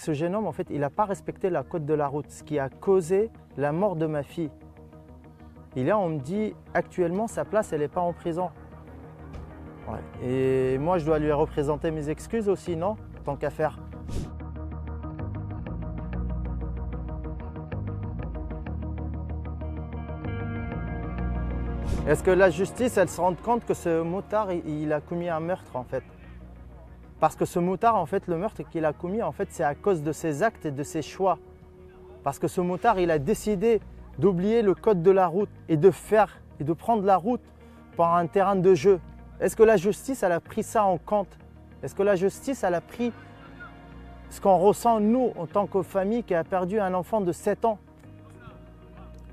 ce jeune homme, en fait, il n'a pas respecté la code de la route, ce qui a causé la mort de ma fille. Et là, on me dit, actuellement, sa place, elle n'est pas en prison. Ouais. Et moi, je dois lui représenter mes excuses aussi, non? Tant qu'à faire. Est-ce que la justice, elle se rend compte que ce motard, il a commis un meurtre, en fait? Parce que ce motard, en fait, le meurtre qu'il a commis, en fait, c'est à cause de ses actes et de ses choix. Parce que ce motard, il a décidé d'oublier le code de la route et de prendre la route par un terrain de jeu. Est-ce que la justice, elle a pris ça en compte? Est-ce que la justice, elle a pris ce qu'on ressent, nous, en tant que famille qui a perdu un enfant de 7 ans?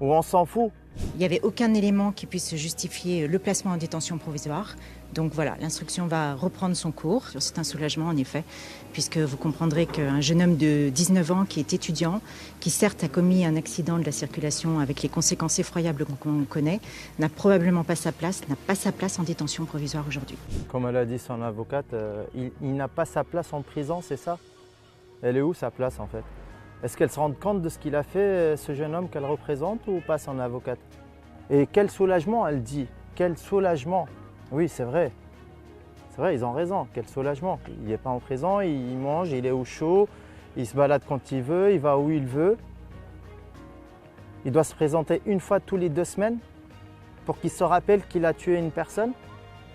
Ou on s'en fout? Il n'y avait aucun élément qui puisse justifier le placement en détention provisoire. Donc voilà, l'instruction va reprendre son cours. C'est un soulagement en effet, puisque vous comprendrez qu'un jeune homme de 19 ans qui est étudiant, qui certes a commis un accident de la circulation avec les conséquences effroyables qu'on connaît, n'a probablement pas sa place, en détention provisoire aujourd'hui. Comme elle a dit son avocate, il n'a pas sa place en prison, c'est ça? Elle est où sa place en fait? Est-ce qu'elle se rend compte de ce qu'il a fait, ce jeune homme qu'elle représente, ou pas son avocate? Et quel soulagement, elle dit. Quel soulagement. Oui, c'est vrai. C'est vrai, ils ont raison. Quel soulagement. Il n'est pas en prison, il mange, il est au chaud, il se balade quand il veut, il va où il veut. Il doit se présenter une fois tous les 2 semaines pour qu'il se rappelle qu'il a tué une personne.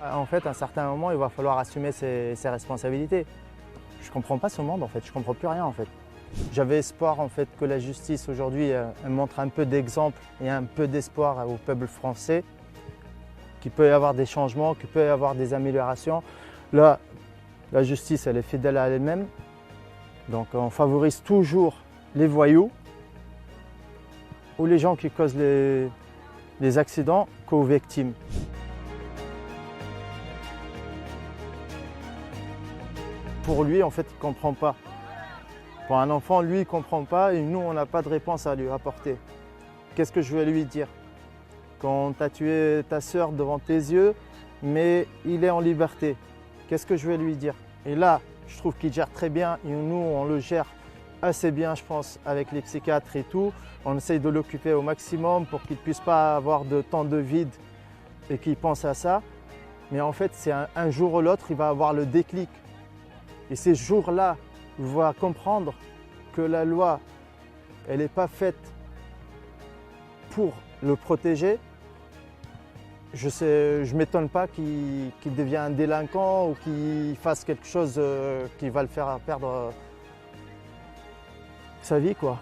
En fait, à un certain moment, il va falloir assumer ses responsabilités. Je ne comprends pas ce monde, en fait. Je ne comprends plus rien, en fait. J'avais espoir en fait que la justice aujourd'hui montre un peu d'exemple et un peu d'espoir au peuple français, qu'il peut y avoir des changements, qu'il peut y avoir des améliorations. Là, la justice elle est fidèle à elle-même, donc on favorise toujours les voyous ou les gens qui causent les accidents qu'aux victimes. Pour lui en fait il ne comprend pas. Pour un enfant, lui, il ne comprend pas et nous, on n'a pas de réponse à lui apporter. Qu'est-ce que je vais lui dire? Quand tu as tué ta sœur devant tes yeux, mais il est en liberté. Qu'est-ce que je vais lui dire? Et là, je trouve qu'il gère très bien et nous, on le gère assez bien, je pense, avec les psychiatres et tout. On essaye de l'occuper au maximum pour qu'il ne puisse pas avoir de temps de vide et qu'il pense à ça. Mais en fait, c'est un jour ou l'autre, il va avoir le déclic. Et ces jours-là, il va comprendre que la loi, elle n'est pas faite pour le protéger. Je ne m'étonne pas qu'il devienne un délinquant ou qu'il fasse quelque chose qui va le faire perdre sa vie, quoi.